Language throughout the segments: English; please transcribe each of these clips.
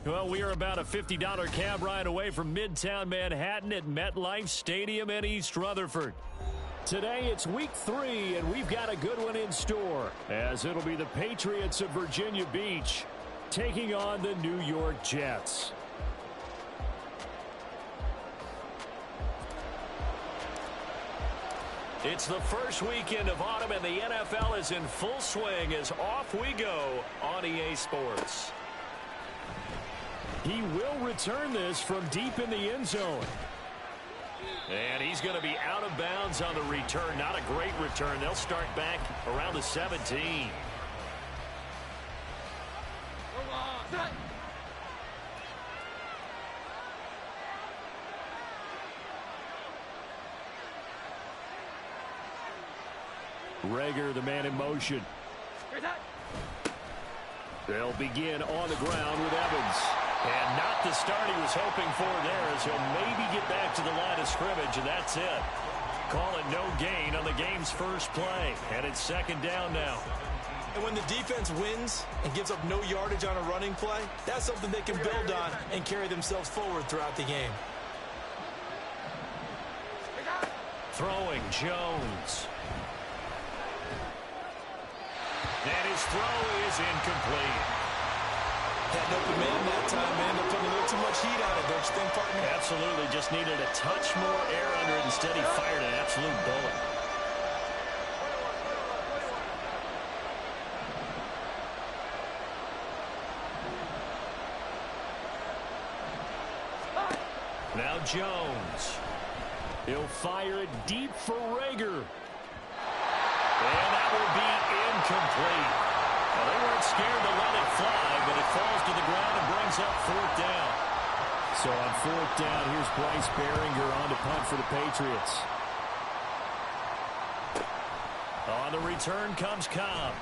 Well, we are about a $50 cab ride away from Midtown Manhattan at MetLife Stadium in East Rutherford. Today, it's week 3, and we've got a good one in store, as it'll be the Patriots of Virginia Beach taking on the New York Jets. It's the first weekend of autumn, and the NFL is in full swing as off we go on EA Sports. He will return this from deep in the end zone. And he's going to be out of bounds on the return. Not a great return. They'll start back around the 17. Rager, the man in motion. They'll begin on the ground with Evans. And not the start he was hoping for there, as he'll maybe get back to the line of scrimmage, and that's it. Call it no gain on the game's first play. And it's second down now. And when the defense wins and gives up no yardage on a running play, that's something they can build on and carry themselves forward throughout the game. Throwing Jones. And his throw is incomplete. Had an open man that time, man. They're putting a little too much heat on it, don't you think, partner? Absolutely. Just needed a touch more air under it. Instead, he fired an absolute bullet. Now Jones. He'll fire it deep for Rager. And that will be incomplete. Well, they weren't scared to let it fly, but it falls to the ground and brings up fourth down. So on fourth down, here's Bryce Behringer on to punt for the Patriots. On the return comes Cobb.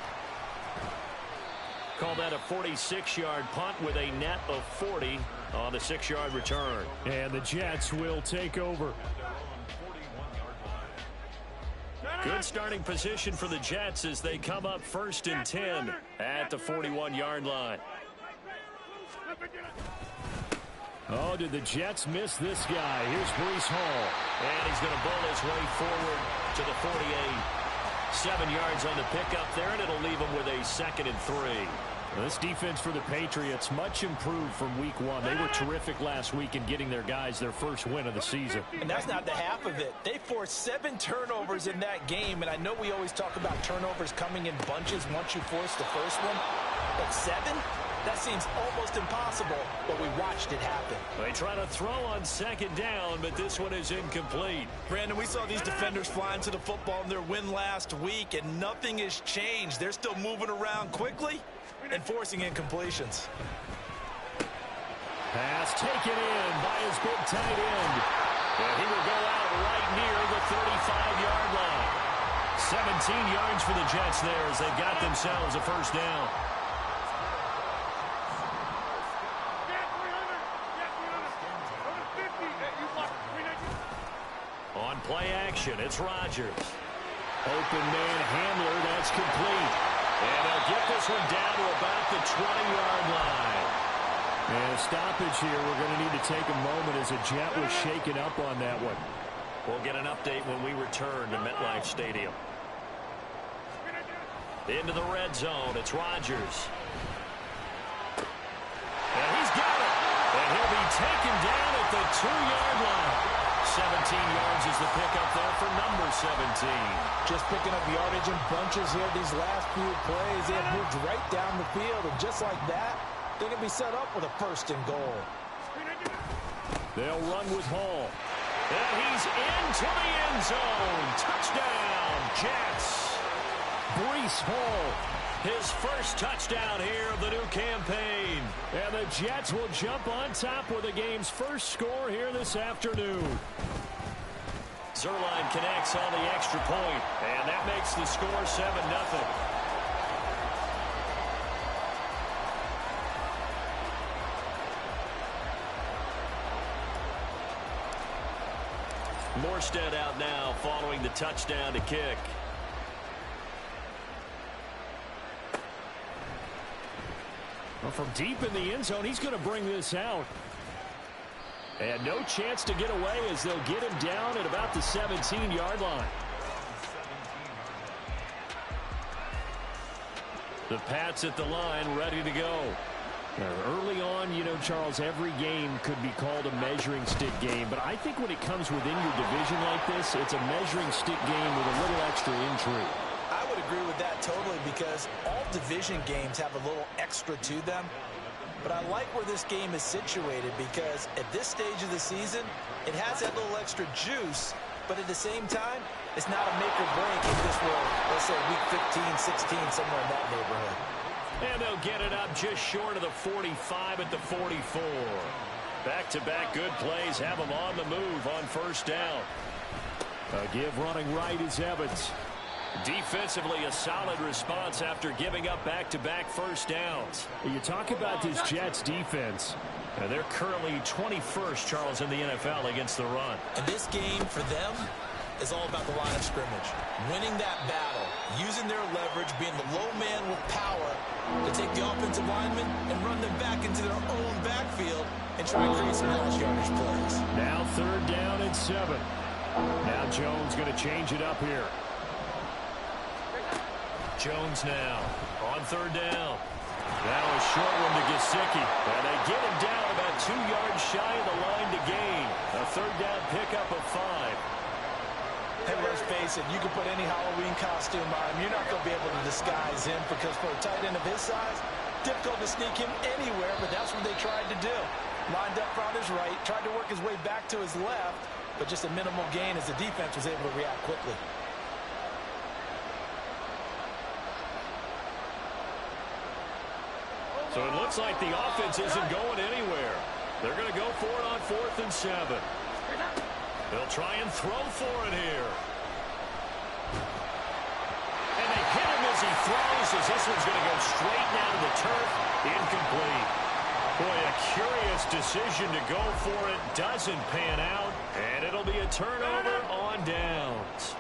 Call that a 46-yard punt with a net of 40 on the 6-yard return. And the Jets will take over. Good starting position for the Jets as they come up first and 10 at the 41-yard line. Oh, did the Jets miss this guy? Here's Breece Hall. And he's going to bowl his way forward to the 48. 7 yards on the pickup there, and it'll leave him with a 2nd and 3. This defense for the Patriots much improved from week 1. They were terrific last week in getting their guys their first win of the season. And that's not the half of it. They forced 7 turnovers in that game, and I know we always talk about turnovers coming in bunches once you force the first one. But 7? That seems almost impossible, but we watched it happen. They try to throw on 2nd down, but this one is incomplete. Brandon, we saw these defenders flying to the football in their win last week, and nothing has changed. They're still moving around quickly and forcing incompletions. Pass taken in by his big tight end. And he will go out right near the 35-yard line. 17 yards for the Jets there as they've got themselves a first down. On play action, it's Rodgers. Open man Hamler, that's complete. And they'll get this one down to about the 20-yard line. And a stoppage here. We're going to need to take a moment as a Jet was shaken up on that one. We'll get an update when we return to MetLife Stadium. Into the red zone, it's Rodgers. And he's got it. And he'll be taken down at the 2-yard line. 17 yards is the pickup there for number 17. Just picking up yardage in bunches here these last few plays. They have moved right down the field, and just like that, they can be set up with a 1st and goal. They'll run with Hall. And he's into the end zone. Touchdown, Jets. Breece Hall, his first touchdown here of the new campaign. And the Jets will jump on top with the game's first score here this afternoon. Zerline connects on the extra point, and that makes the score 7-0. Morstead out now following the touchdown to kick. Well, from deep in the end zone, he's going to bring this out. And no chance to get away as they'll get him down at about the 17-yard line. The Pats at the line, ready to go. Early on, you know, Charles, every game could be called a measuring stick game. But I think when it comes within your division like this, it's a measuring stick game with a little extra intrigue. I would agree with that totally because all division games have a little extra to them. But I like where this game is situated because at this stage of the season, it has that little extra juice. But at the same time, it's not a make or break if this were, let's say, week 15, 16, somewhere in that neighborhood. And they'll get it up just short of the 45 at the 44. Back-to-back good plays have them on the move on first down. A give running right is Evans. Defensively, a solid response after giving up back-to-back first downs. You talk about this Jets defense. They're currently 21st, Charles, in the NFL against the run. And this game for them is all about the line of scrimmage. Winning that battle, using their leverage, being the low man with power to take the offensive linemen and run them back into their own backfield and try and create some long yardage plays. Now 3rd down and 7. Now Jones going to change it up here. Jones now on 3rd down. Now a short one to Gesicki. And they get him down about 2 yards shy of the line to gain. A 3rd down pickup of 5. Hey, let's face it, you can put any Halloween costume on him. You're not going to be able to disguise him because for a tight end of his size, difficult to sneak him anywhere, but that's what they tried to do. Lined up on his right, tried to work his way back to his left, but just a minimal gain as the defense was able to react quickly. So it looks like the offense isn't going anywhere. They're going to go for it on 4th and 7. They'll try and throw for it here. And they hit him as he throws, as this one's going to go straight down to the turf. Incomplete. Boy, a curious decision to go for it. Doesn't pan out. And it'll be a turnover on downs.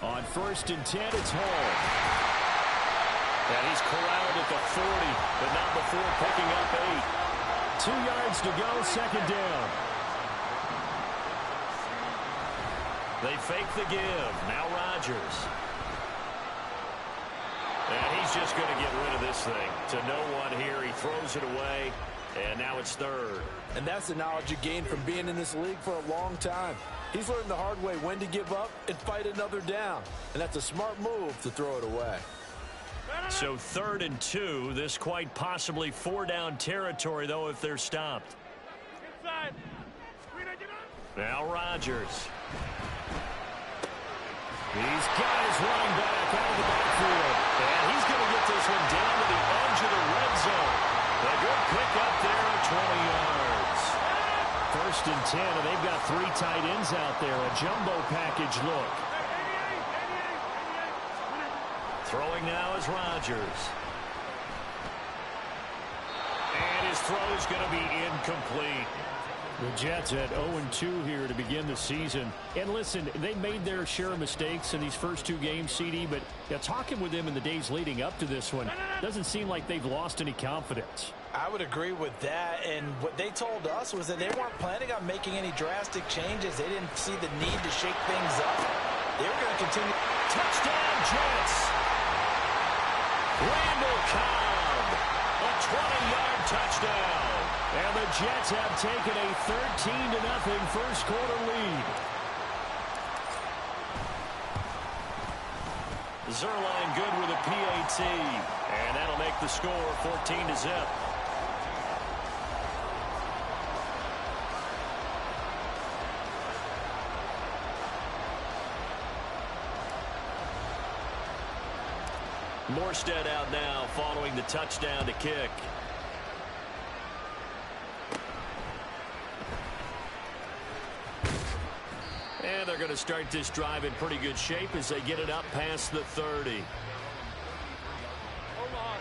On 1st and 10, it's Hall. And he's corralled at the 40, but not before picking up 8. 2 yards to go, 2nd down. They fake the give. Now Rodgers. And he's just going to get rid of this thing. To no one here. He throws it away. And now it's 3rd. And that's the knowledge you gain from being in this league for a long time. He's learned the hard way when to give up and fight another down. And that's a smart move to throw it away. So 3rd and 2. This quite possibly 4-down territory, though, if they're stopped. Now Rodgers. He's got his running back out of the backfield. And he's going to get this one down to the edge of the red zone. A good pick up there at 20 yards. 1st and 10, and they've got 3 tight ends out there. A jumbo package look. Throwing now is Rodgers. And his throw is going to be incomplete. The Jets at 0-2 here to begin the season. And listen, they made their share of mistakes in these first 2 games, CD, but talking with them in the days leading up to this one, doesn't seem like they've lost any confidence. I would agree with that, and what they told us was that they weren't planning on making any drastic changes. They didn't see the need to shake things up. They were going to continue. Touchdown, Jets! Randall Cobb, a 20-yard touchdown. And the Jets have taken a 13-0 first quarter lead. Zerline good with a PAT. And that'll make the score 14-0. Morstead out now following the touchdown to kick. And they're going to start this drive in pretty good shape as they get it up past the 30.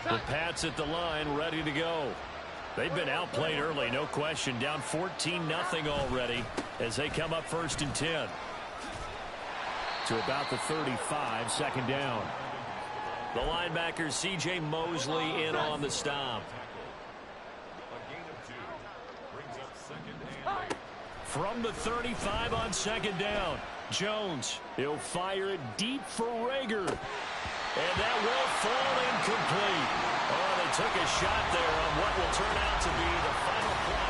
The Pats at the line, ready to go. They've been outplayed early, no question. Down 14-0 already as they come up 1st and 10. to about the 35, second down. The linebacker C.J. Mosley in on the stop. From the 35 on second down, Jones. He'll fire it deep for Rager. And that will fall incomplete. Oh, they took a shot there on what will turn out to be the final play.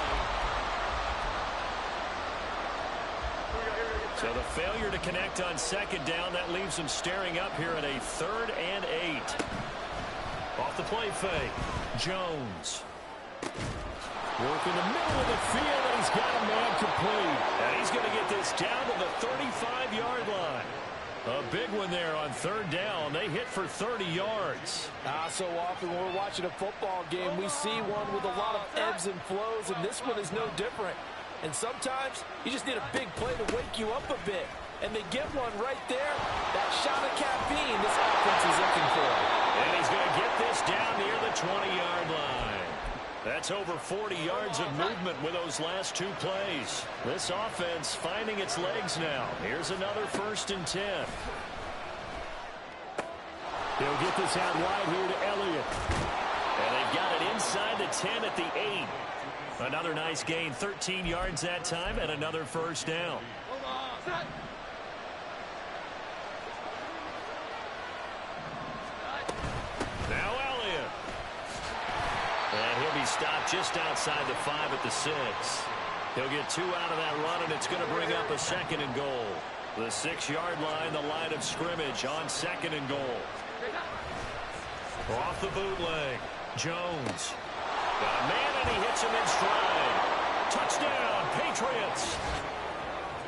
So the failure to connect on second down, that leaves them staring up here at a 3rd and 8. Off the play fake, Jones. Work in the middle of the field, and he's got a man complete. And he's going to get this down to the 35-yard line. A big one there on 3rd down. They hit for 30 yards. So often when we're watching a football game, we see one with a lot of ebbs and flows, and this one is no different. And sometimes you just need a big play to wake you up a bit. And they get one right there. That shot of caffeine this offense is looking for. And he's going to get this down near the 20-yard line. That's over 40 yards of movement with those last 2 plays. This offense finding its legs now. Here's another 1st and 10. He'll get this out wide here to Elliott. And they've got it inside the 10 at the 8. Another nice gain, 13 yards that time, and another 1st down. Now Elliott. And he'll be stopped just outside the 5 at the 6. He'll get 2 out of that run, and it's going to bring up a 2nd and goal. The 6-yard line, the line of scrimmage on 2nd and goal. Off the bootleg, Jones. Got a man, and he hits him in stride. Touchdown, Patriots.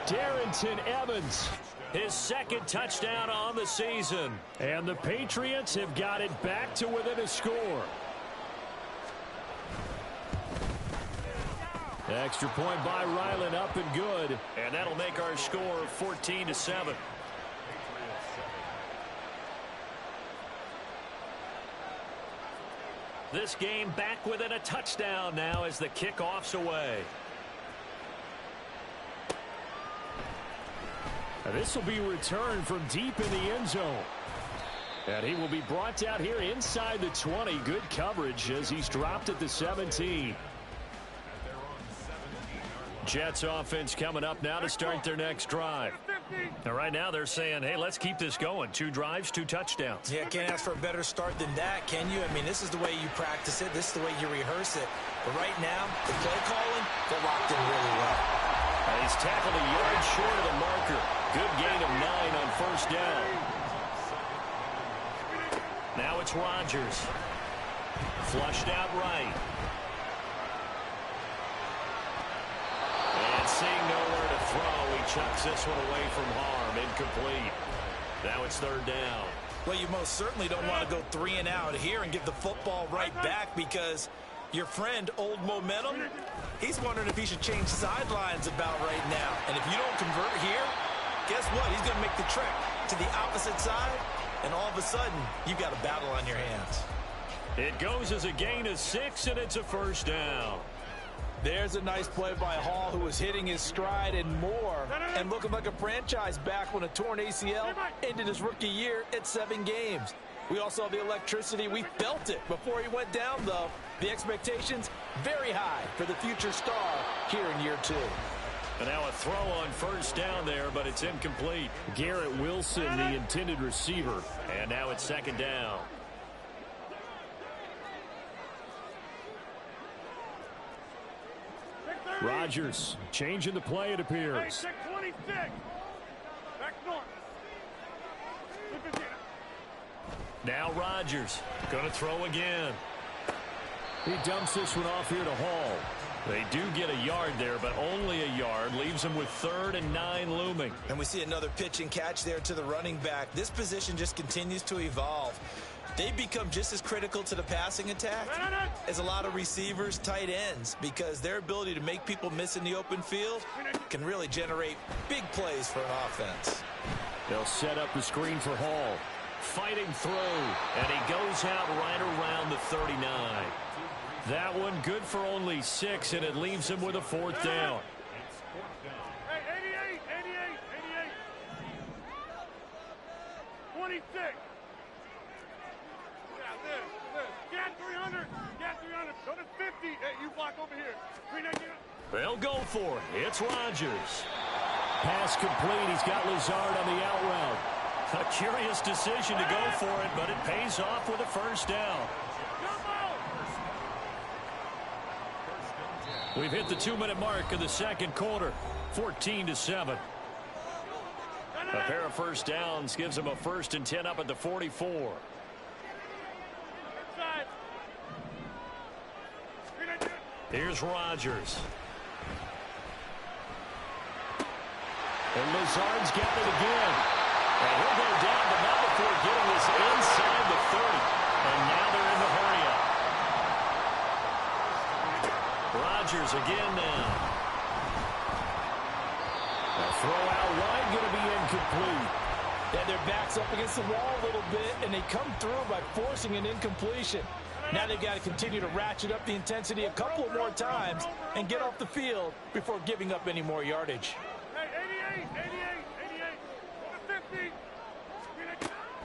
Darrington Evans, his 2nd touchdown on the season. And the Patriots have got it back to within a score. Extra point by Ryland, up and good. And that'll make our score 14-7. This game back within a touchdown now as the kickoff's away. And this will be returned from deep in the end zone. And he will be brought down here inside the 20. Good coverage as he's dropped at the 17. Jets offense coming up now to start their next drive. Now, right now they're saying, hey, let's keep this going. 2 drives, 2 touchdowns. Yeah, can't ask for a better start than that, can you? I mean, this is the way you practice it. This is the way you rehearse it. But right now, the play calling, they're locked in really well. And he's tackled a yard short of the marker. Good gain of 9 on 1st down. Now it's Rodgers. Flushed out right. And seeing nowhere to throw, he chucks this one away from harm. Incomplete. Now it's 3rd down. Well, you most certainly don't want to go 3 and out here and give the football right back, because your friend, Old Momentum, he's wondering if he should change sidelines about right now. And if you don't convert here, guess what? He's going to make the trek to the opposite side, and all of a sudden, you've got a battle on your hands. It goes as a gain of 6, and it's a 1st down. There's a nice play by Hall, who was hitting his stride and more, and looking like a franchise back when a torn ACL ended his rookie year at 7 games. We also have the electricity. We felt it before he went down, though. The expectations very high for the future star here in year 2. And now a throw on 1st down there, but it's incomplete. Garrett Wilson, the intended receiver. And now it's 2nd down. Rodgers changing the play, it appears. Now Rodgers going to throw again. He dumps this one off here to Hall. They do get a yard there, but only a yard. Leaves them with 3rd and 9 looming. And we see another pitch and catch there to the running back. This position just continues to evolve. They become just as critical to the passing attack as a lot of receivers, tight ends, because their ability to make people miss in the open field can really generate big plays for an offense. They'll set up the screen for Hall. Fighting through, and he goes out right around the 39. That one good for only 6, and it leaves him with a 4th down. 26. Yeah, this. Get 300. Get 300. Go to 50. Hey, you block over here. 390. They'll go for it. It's Rodgers. Pass complete. He's got Lazard on the out route. A curious decision to go for it, but it pays off with a first down. We've hit the 2-minute mark of the second quarter. 14-7. A pair of first downs gives them a 1st and 10 up at the 44. Here's Rodgers. And Lazard's got it again. And he'll go down, but not before getting this inside the 30. And now they're in the hurry-up. Rodgers again now. A throw out wide, going to be incomplete. Yeah, their back's up against the wall a little bit, and they come through by forcing an incompletion. Now they've got to continue to ratchet up the intensity a couple more times and get off the field before giving up any more yardage. Hey, 88. Go to 50.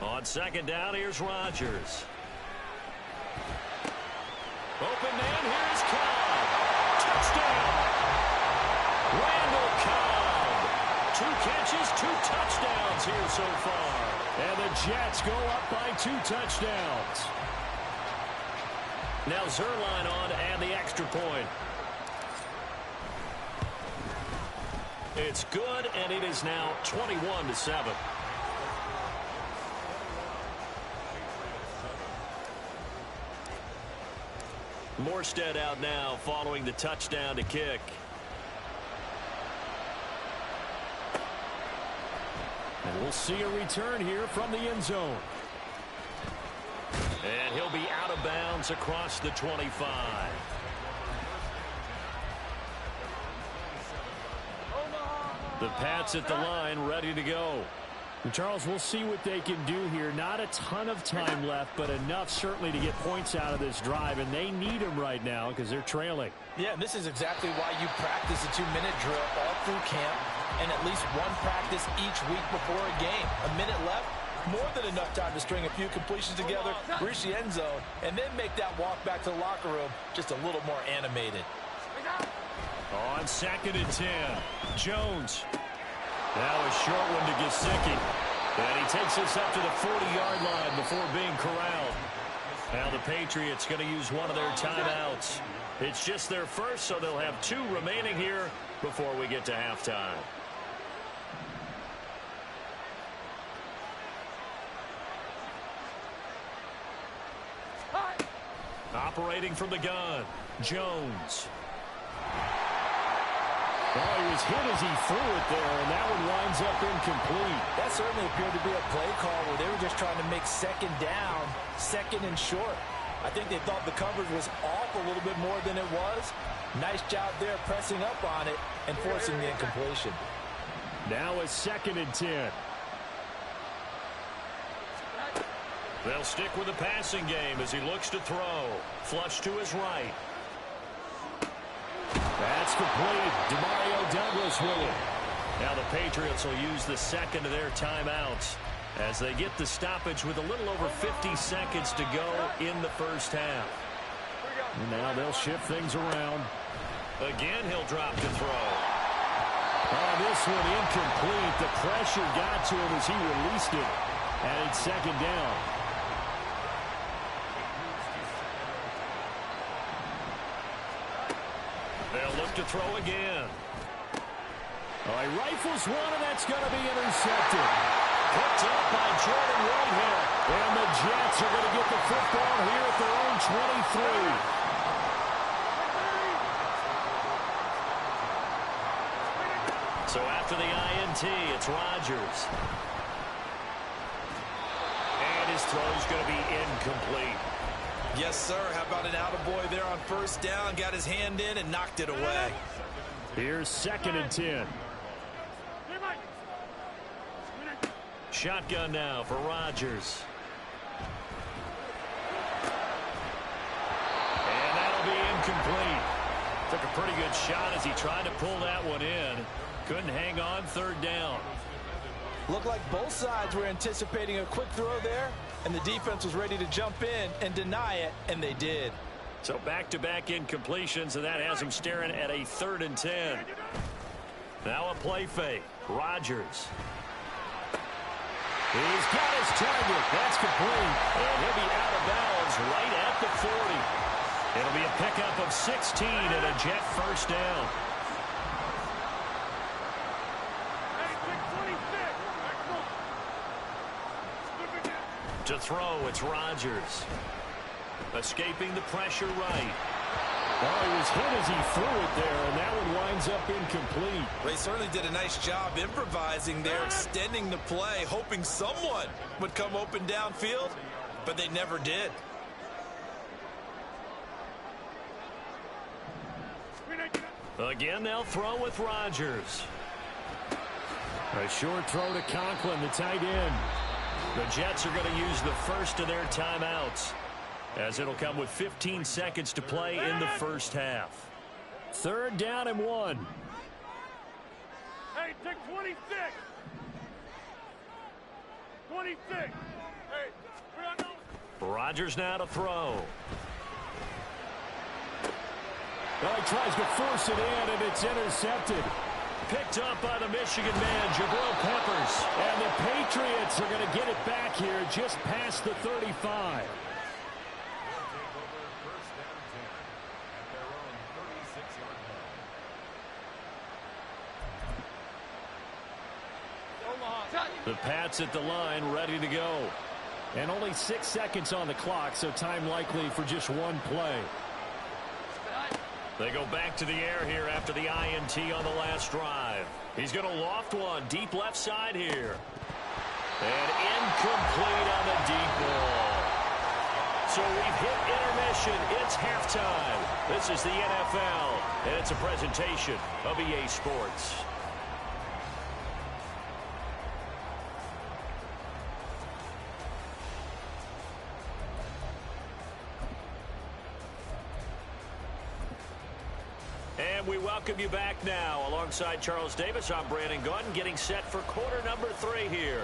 On second down, here's Rodgers. Open man, here's Cobb. Touchdown! Randall Cobb. 2 catches, 2 touchdowns here so far. And the Jets go up by 2 touchdowns. Now Zerline on to add the extra point. It's good, and it is now 21-7. Morstead out now following the touchdown to kick. And we'll see a return here from the end zone. And he'll be out of bounds across the 25. The Pats at the line, ready to go. And Charles, we'll see what they can do here. Not a ton of time left, but enough certainly to get points out of this drive. And they need them right now because they're trailing. Yeah, and this is exactly why you practice a 2-minute drill all through camp and at least one practice each week before a game. A minute left, more than enough time to string a few completions together, reach the end zone, and then make that walk back to the locker room just a little more animated. On 2nd and 10, Jones. Now a short one to Gesicki. And he takes us up to the 40-yard line before being corralled. Now the Patriots going to use one of their timeouts. It's just their first, so they'll have 2 remaining here before we get to halftime. Operating from the gun, Jones. Well, he was hit as he threw it there, and that one winds up incomplete. That certainly appeared to be a play call where they were just trying to make second down, second and short. I think they thought the coverage was off a little bit more than it was. Nice job there pressing up on it and forcing the incompletion. Now a 2nd and 10. They'll stick with the passing game as he looks to throw. Flush to his right. That's complete. Demario Douglas with it. Now the Patriots will use the second of their timeouts as they get the stoppage with a little over 50 seconds to go in the first half. And now they'll shift things around. Again, he'll drop to throw. Oh, this one incomplete. The pressure got to him as he released it. And it's 2nd down. They'll look to throw again. Oh, he rifles one, and that's going to be intercepted. Picked up by Jordan Whitehead. And the Jets are going to get the football here at their own 23. So after the INT, it's Rodgers. And his throw's going to be incomplete. Yes, sir. How about an attaboy there on first down? Got his hand in and knocked it away. Here's 2nd and 10. Shotgun now for Rodgers. And that'll be incomplete. Took a pretty good shot as he tried to pull that one in. Couldn't hang on 3rd down. Looked like both sides were anticipating a quick throw there, and the defense was ready to jump in and deny it, and they did. So back-to-back incompletions, and that has them staring at a 3rd and 10. Now a play fake. Rodgers. He's got his target. That's complete. And he'll be out of bounds right at the 40. It'll be a pickup of 16 and a Jet first down. To throw, it's Rodgers. Escaping the pressure right. Well, he was hit as he threw it there, and that one winds up incomplete. They certainly did a nice job improvising there, extending the play, hoping someone would come open downfield, but they never did. Again, they'll throw with Rodgers. A short throw to Conklin, the tight end. The Jets are going to use the first of their timeouts, as it'll come with 15 seconds to play in the first half. 3rd down and 1. Hey, take 26. 26. Hey, we are no. Rodgers now to throw. Well, he tries to force it in, and it's intercepted. Picked up by the Michigan man, Jabril Peppers. And the Patriots are going to get it back here just past the 35. The Pats at the line, ready to go. And only 6 seconds on the clock, so time likely for just one play. They go back to the air here after the INT on the last drive. He's going to loft one deep left side here. And incomplete on the deep ball. So we've hit intermission. It's halftime. This is the NFL, and it's a presentation of EA Sports. And we welcome you back now. Alongside Charles Davis, I'm Brandon Gunn, getting set for quarter number 3 here.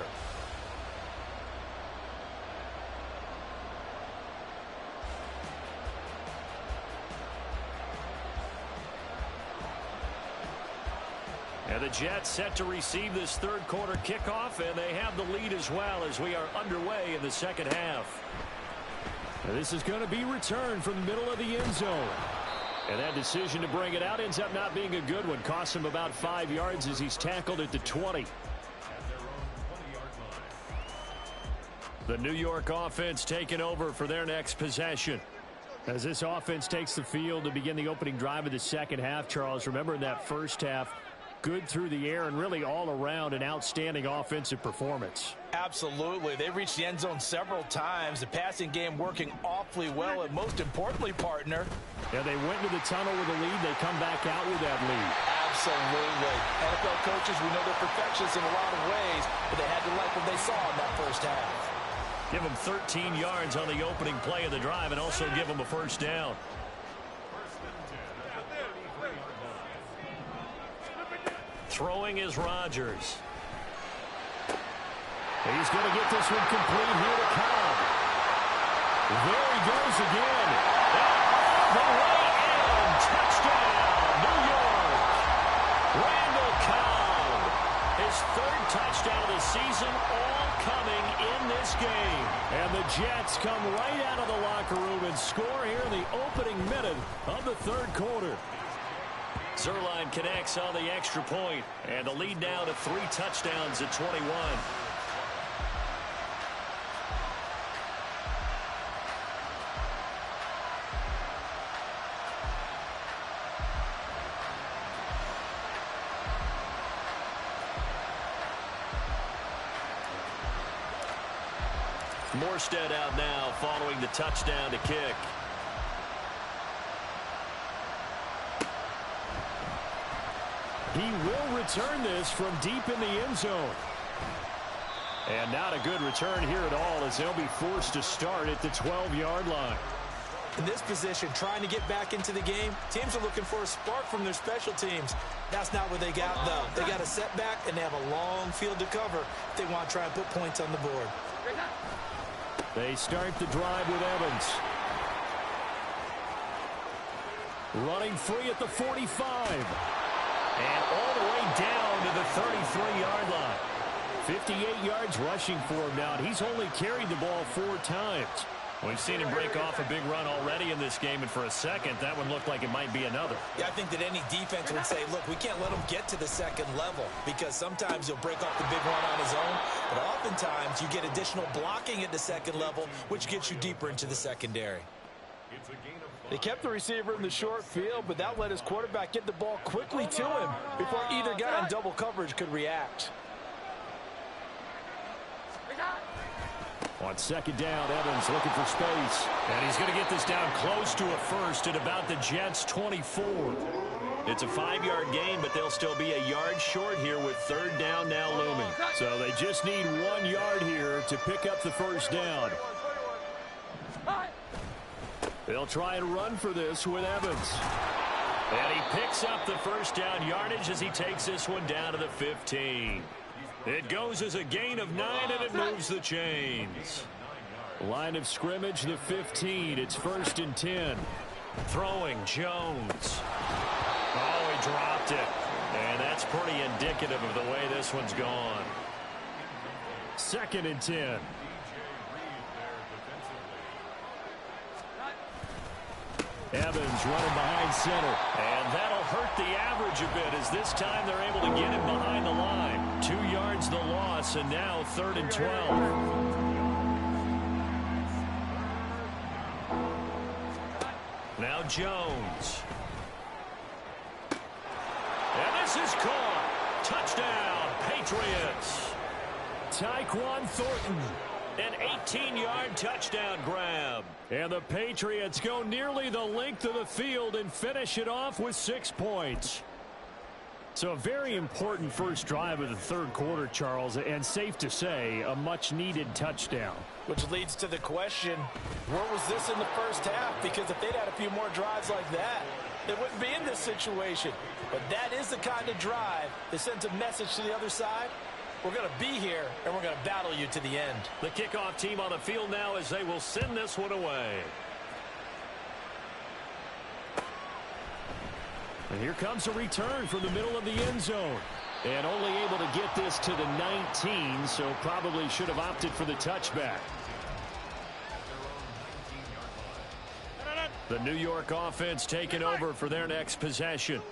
And the Jets set to receive this 3rd quarter kickoff, and they have the lead as well as we are underway in the second half. And this is going to be returned from the middle of the end zone. And that decision to bring it out ends up not being a good one. Costs him about 5 yards as he's tackled at the 20. The New York offense taking over for their next possession. As this offense takes the field to begin the opening drive of the second half, Charles, remember in that first half, good through the air and really all around an outstanding offensive performance. Absolutely. They reached the end zone several times. The passing game working awfully well, and most importantly, partner. Yeah, they went into the tunnel with a lead. They come back out with that lead. Absolutely. NFL coaches, we know they're perfectionists in a lot of ways, but they had to like what they saw in that first half. Give them 13 yards on the opening play of the drive and also give them a first down. Throwing is Rodgers. He's going to get this one complete here to Cobb. There he goes again. The way in. Touchdown, New York. Randall Cobb. His 3rd touchdown of the season, all coming in this game. And the Jets come right out of the locker room and score here in the opening minute of the 3rd quarter. Zerline connects on the extra point, and the lead now to 3 touchdowns at 21. Morstead out now following the touchdown to kick. He will return this from deep in the end zone. And not a good return here at all as they'll be forced to start at the 12-yard line. In this position, trying to get back into the game, teams are looking for a spark from their special teams. That's not what they got, though. They got a setback, and they have a long field to cover if they want to try and put points on the board. They start the drive with Evans. Running free at the 45. And all the way down to the 33-yard line. 58 yards rushing for him now. And he's only carried the ball 4 times. We've seen him break off a big run already in this game, and for a second, that one looked like it might be another. Yeah, I think that any defense would say, look, we can't let him get to the second level because sometimes he'll break off the big run on his own, but oftentimes you get additional blocking at the second level, which gets you deeper into the secondary. They kept the receiver in the short field, but that let his quarterback get the ball quickly to him before either guy in double coverage could react. On second down, Evans looking for space. And he's going to get this down close to a first at about the Jets' 24. It's a 5-yard gain, but they'll still be a yard short here with third down now looming. So they just need 1 yard here to pick up the first down. They'll try and run for this with Evans. And he picks up the first down yardage as he takes this one down to the 15. It goes as a gain of 9, and it moves the chains. Line of scrimmage, the 15. It's 1st and 10. Throwing, Jones. Oh, he dropped it. And that's pretty indicative of the way this one's gone. 2nd and 10. Evans running behind center. And that'll hurt the average a bit as this time they're able to get him behind the line. 2 yards the loss, and now 3rd and 12. Now Jones. And this is caught. Touchdown, Patriots. Tyquan Thornton. An 18-yard touchdown grab. And the Patriots go nearly the length of the field and finish it off with 6 points. So a very important first drive of the third quarter, Charles, and safe to say, a much-needed touchdown. Which leads to the question, where was this in the first half? Because if they'd had a few more drives like that, they wouldn't be in this situation. But that is the kind of drive that sends a message to the other side. We're going to be here, and we're going to battle you to the end. The kickoff team on the field now as they will send this one away. And here comes a return from the middle of the end zone. And only able to get this to the 19, so probably should have opted for the touchback. The New York offense taking over for their next possession.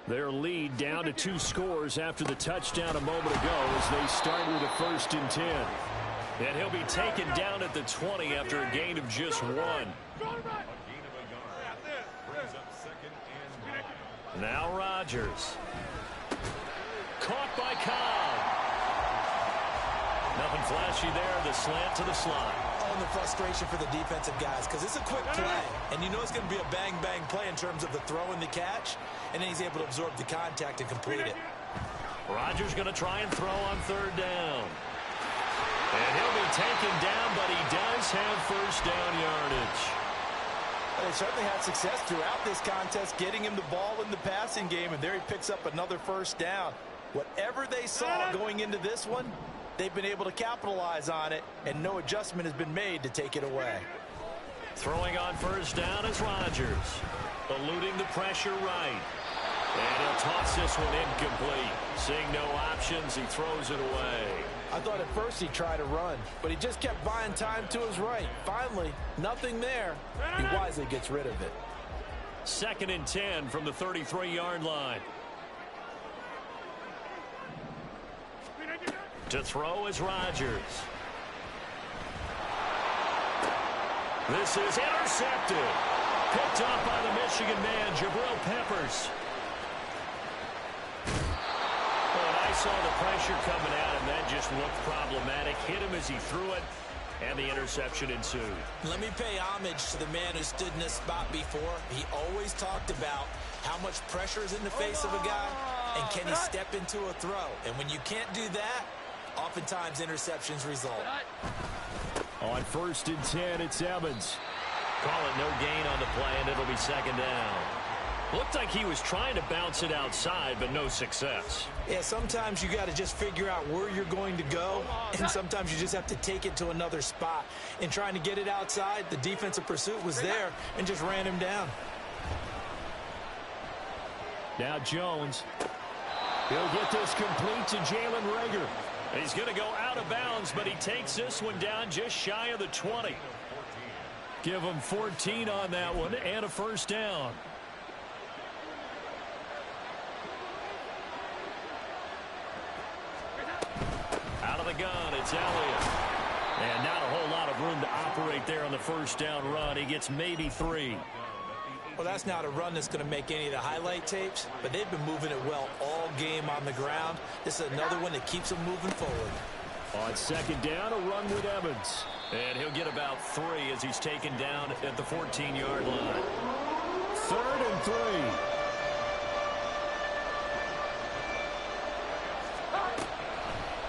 Their lead down to 2 scores after the touchdown a moment ago as they start with a 1st and 10. And he'll be taken down at the 20 after a gain of just 1. Now Rodgers. Caught by Cobb. Nothing flashy there. The slant to the slot. Oh, and the frustration for the defensive guys because it's a quick play. And you know it's going to be a bang-bang play in terms of the throw and the catch. And then he's able to absorb the contact and complete it. Rodgers going to try and throw on 3rd down. And he'll be taken down, but he does have first down yardage. They certainly had success throughout this contest, getting him the ball in the passing game, and there he picks up another first down. Whatever they saw going into this one, they've been able to capitalize on it, and no adjustment has been made to take it away. Throwing on first down is Rodgers, eluding the pressure right. And he'll toss this one incomplete. Seeing no options, he throws it away. I thought at first he'd try to run, but he just kept buying time to his right. Finally, nothing there. He wisely gets rid of it. 2nd and 10 from the 33-yard line. To throw is Rodgers. This is intercepted. Picked off by the Michigan man, Jabril Peppers. I saw the pressure coming out, and that just looked problematic. Hit him as he threw it, and the interception ensued. Let me pay homage to the man who stood in this spot before. He always talked about how much pressure is in the face of a guy, and can he step into a throw. And when you can't do that, oftentimes interceptions result. On 1st and 10, it's Evans. Call it no gain on the play, and it'll be second down. Looked like he was trying to bounce it outside, but no success. Yeah, sometimes you got to just figure out where you're going to go, and sometimes you just have to take it to another spot. In trying to get it outside, the defensive pursuit was there and just ran him down. Now Jones. He'll get this complete to Jalen Reagor. He's going to go out of bounds, but he takes this one down just shy of the 20. Give him 14 on that one and a first down. Out of the gun, it's Elliott. And not a whole lot of room to operate there on the first down run. He gets maybe 3. Well, that's not a run that's going to make any of the highlight tapes, but they've been moving it well all game on the ground. This is another one that keeps them moving forward. On second down, a run with Evans. And he'll get about 3 as he's taken down at the 14-yard line. 3rd and 3.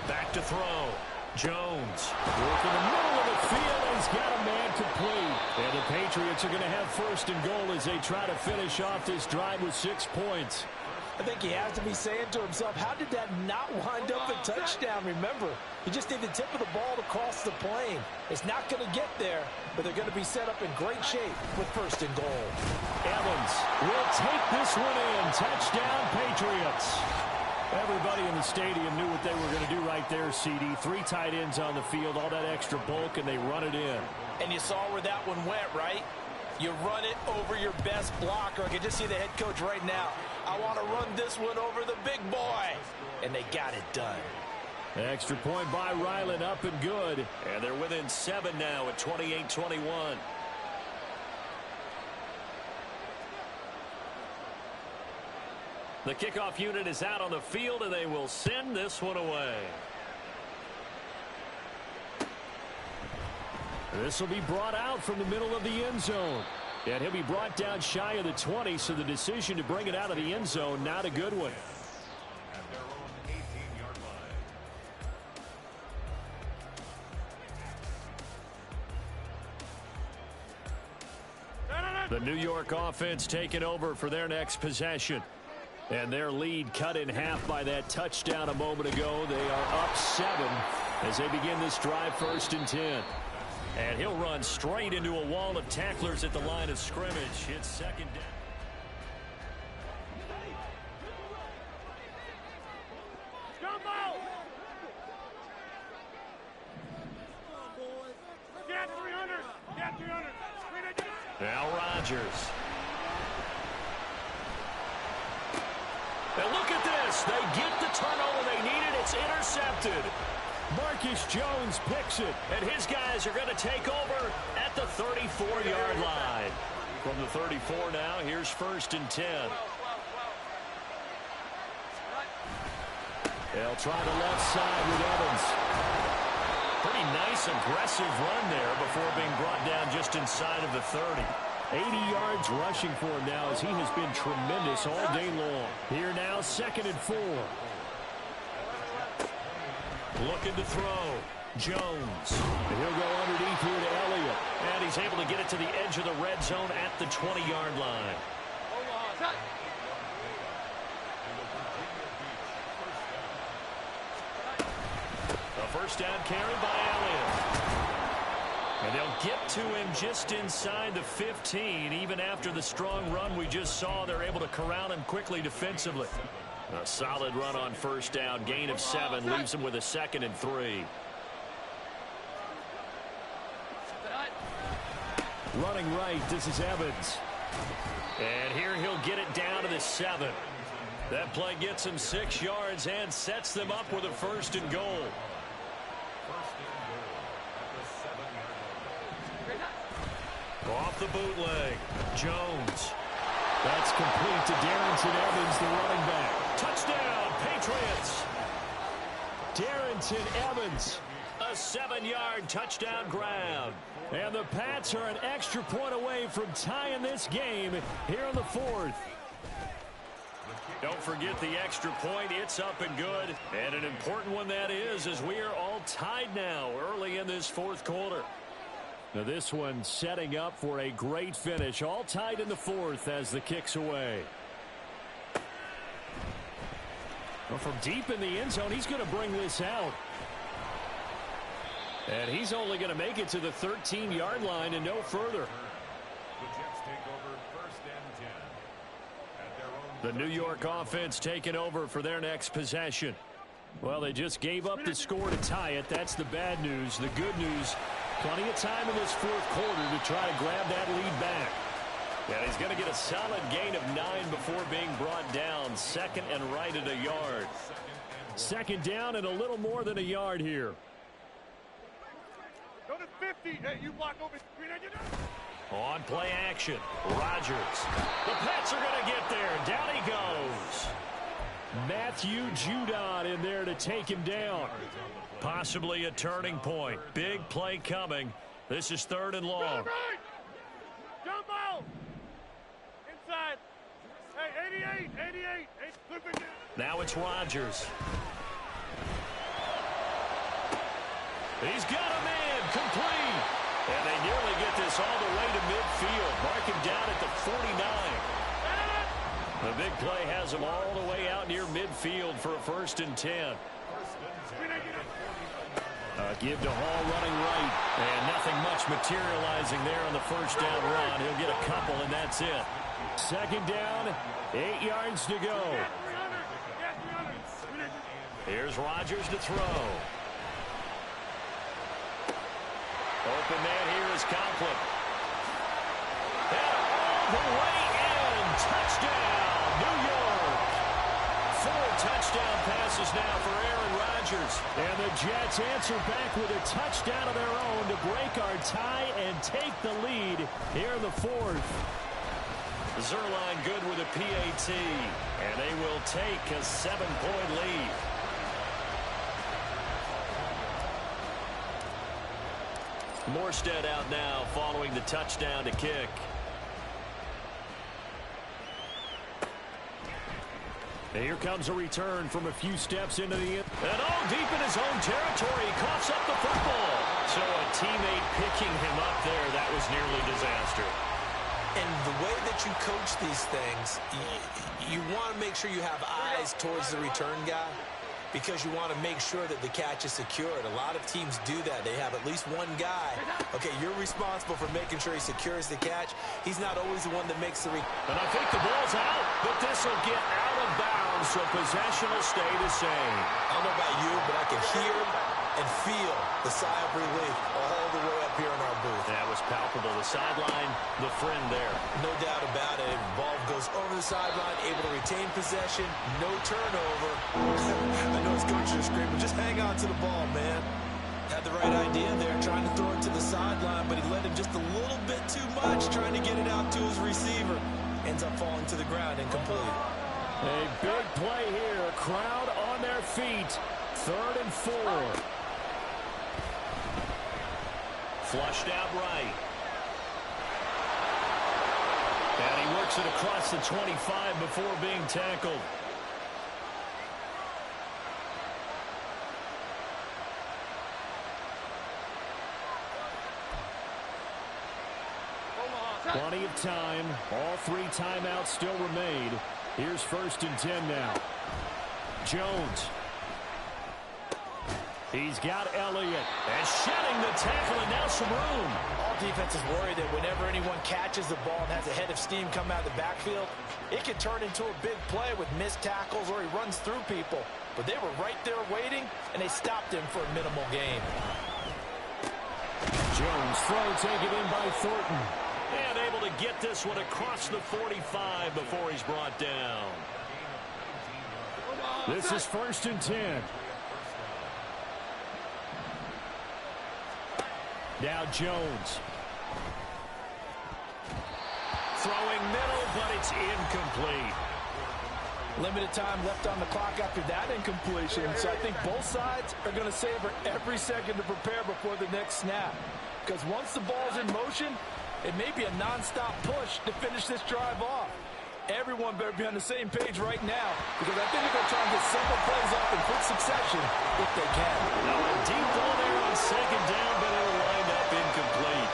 Back to throw. Jones. Work in the middle of the field. He's got a man complete. And the Patriots are going to have 1st and goal as they try to finish off this drive with 6 points. I think he has to be saying to himself, how did that not wind up a touchdown? Remember, you just need the tip of the ball to cross the plane. It's not going to get there, but they're going to be set up in great shape with 1st and goal. Evans will take this one in. Touchdown, Patriots. Everybody in the stadium knew what they were going to do right there, CD. 3 tight ends on the field, all that extra bulk, and they run it in. And you saw where that one went, right? You run it over your best blocker. I can just see the head coach right now. I want to run this one over the big boy. And they got it done. Extra point by Ryland, up and good. And they're within 7 now at 28-21. The kickoff unit is out on the field, and they will send this one away. This will be brought out from the middle of the end zone. And he'll be brought down shy of the 20, so the decision to bring it out of the end zone, not a good one. At their own 18-yard line. The New York offense taking over for their next possession. And their lead cut in half by that touchdown a moment ago. They are up 7 as they begin this drive, 1st and 10. And he'll run straight into a wall of tacklers at the line of scrimmage. It's second down. Jump out! Get 300! Get 300! Now Rodgers. And look at this. They get the turnover they needed. It's intercepted. Marcus Jones picks it. And his guys are going to take over at the 34-yard line. From the 34 now, here's 1st and 10. They'll try the left side with Evans. Pretty nice, aggressive run there before being brought down just inside of the 30. 80 yards rushing for him now as he has been tremendous all day long. Here now, 2nd and 4. Looking to throw. Jones. And he'll go underneath here to Elliott. And he's able to get it to the edge of the red zone at the 20-yard line. A first down carry by Elliott. And they'll get to him just inside the 15. Even after the strong run we just saw, they're able to corral him quickly defensively. A solid run on first down. Gain of 7 leaves him with a 2nd and 3. Running right, this is Evans. And here he'll get it down to the 7. That play gets him 6 yards and sets them up with a 1st and goal. Off the bootleg. Jones. That's complete to Darrington Evans, the running back. Touchdown, Patriots. Darrington Evans. A 7-yard touchdown grab. And the Pats are an extra point away from tying this game here in the 4th. Don't forget the extra point. It's up and good. And an important one that is, as we are all tied now early in this 4th quarter. Now this one setting up for a great finish. All tied in the fourth as the kick's away. Well, from deep in the end zone, he's going to bring this out. And he's only going to make it to the 13-yard line and no further. The Jets take over 1st and 10. At their own The New York offense taking over for their next possession. Well, they just gave up the score to tie it. That's the bad news. The good news, plenty of time in this fourth quarter to try to grab that lead back. And he's going to get a solid gain of 9 before being brought down. Second and right at a yard. Second down and a little more than a yard here. Go to 50. Hey, you block over. On play action, Rodgers. The Pats are going to get there. Down he goes. Matthew Judon in there to take him down. Possibly a turning point. Big play coming. This is 3rd and long. Right. Jump out. Inside. Hey, 88. Now it's Rodgers. He's got a man complete. And they nearly get this all the way to midfield. Mark him down at the 49. The big play has him all the way out near midfield for a 1st and 10. Give to Hall running right. And nothing much materializing there on the 1st down run. He'll get a couple, and that's it. 2nd down, 8 yards to go. Here's Rodgers to throw. Open man here is Conklin. And all the way in. Touchdown, New York. 4 touchdown passes now for Aaron Rodgers. And the Jets answer back with a touchdown of their own to break our tie and take the lead here in the 4th. Zerline good with a PAT. And they will take a 7-point lead. Morstead out now following the touchdown to kick. And here comes a return from a few steps into the end. And all deep in his own territory, he coughs up the football. So a teammate picking him up there, that was nearly disaster. And the way that you coach these things, you want to make sure you have eyes towards the return guy, because you want to make sure that the catch is secured. A lot of teams do that. They have at least one guy. Okay, you're responsible for making sure he secures the catch. He's not always the one that makes the And I think the ball's out, but this will get out of bounds, so possession will stay the same. I don't know about you, but I can hear and feel the sigh of relief all the way up here in our booth. That was palpable. The sideline, the friend there. No doubt about it. Ball goes over the sideline, able to retain possession, no turnover. I know his coaches are screaming, just hang on to the ball, man. Had the right idea there, trying to throw it to the sideline, but he let him just a little bit too much, trying to get it out to his receiver. Ends up falling to the ground, incomplete. A big play here. Crowd on their feet. 3rd and 4. Flushed out right. And he works it across the 25 before being tackled. Plenty of time. All 3 timeouts still remain. Here's 1st and 10 now. Jones. He's got Elliott. And shedding the tackle, and now some room. All defenses worry that whenever anyone catches the ball and has a head of steam come out of the backfield, it can turn into a big play with missed tackles or he runs through people. But they were right there waiting, and they stopped him for a minimal gain. Jones throw taken in by Thornton. And able to get this one across the 45 before he's brought down. This is 1st and 10. Now Jones. Throwing middle, but it's incomplete. Limited time left on the clock after that incompletion. So I think both sides are going to savor every second to prepare before the next snap. Because once the ball's in motion, it may be a nonstop push to finish this drive off. Everyone better be on the same page right now, because I think they're going to try and get several plays off in quick succession if they can. Now a deep ball there on 2nd down, but it'll wind up incomplete.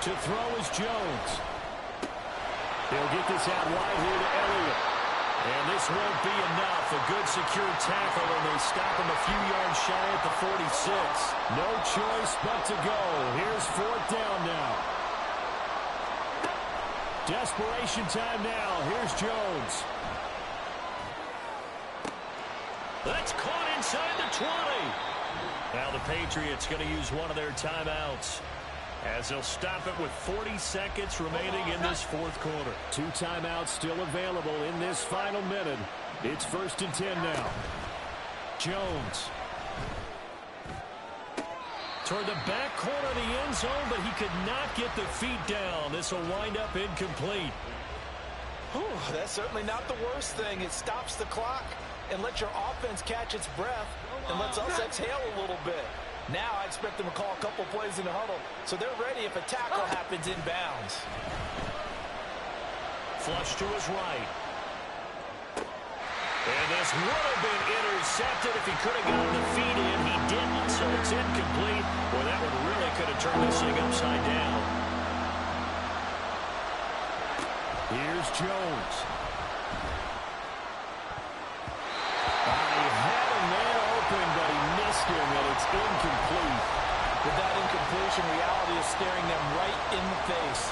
To throw is Jones. He'll get this out wide here to Elliott. And this won't be enough. A good secure tackle, and they stop him a few yards shy at the 46. No choice but to go. Here's 4th down now. Desperation time now. Here's Jones. That's caught inside the 20. Now the Patriots going to use one of their timeouts, as they'll stop it with 40 seconds remaining in this 4th quarter. 2 timeouts still available in this final minute. It's 1st and 10 now. Jones. Toward the back corner of the end zone, but he could not get the feet down. This will wind up incomplete. Whew, that's certainly not the worst thing. It stops the clock and lets your offense catch its breath and lets us exhale a little bit. Now I expect them to call a couple plays in the huddle, so they're ready if a tackle happens inbounds. Flush to his right. And this would have been intercepted if he could have gotten the feet in. He didn't, so it's incomplete. Boy, that one really could have turned this thing upside down. Here's Jones. He had a man open, but he missed him, and it's incomplete. With that incompletion, reality is staring them right in the face.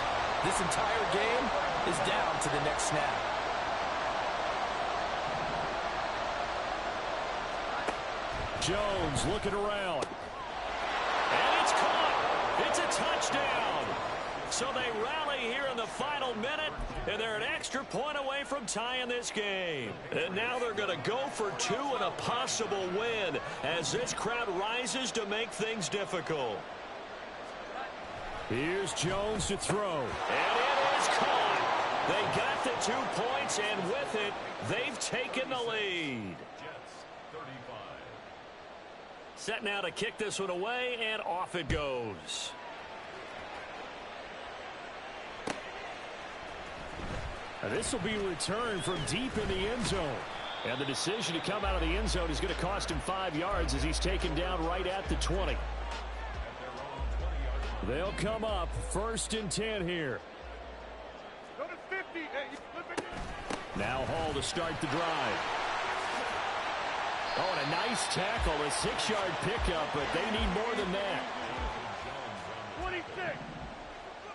This entire game is down to the next snap. Jones looking around. And it's caught. It's a touchdown. So they rally here in the final minute, and they're an extra point away from tying this game. And now they're going to go for 2 and a possible win as this crowd rises to make things difficult. Here's Jones to throw. And it is caught. They got the 2 points, and with it, they've taken the lead. Jets 35. Set now to kick this one away, and off it goes. And this will be returned from deep in the end zone. And the decision to come out of the end zone is going to cost him 5 yards as he's taken down right at the 20. They'll come up 1st and 10 here. Go to 50. Hey, flip it. Now Hall to start the drive. Oh, and a nice tackle, a 6-yard pickup, but they need more than that. 26.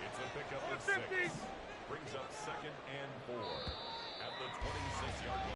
It's a pickup of 6. 50. Brings up 2nd and 4 at the 26-yard line.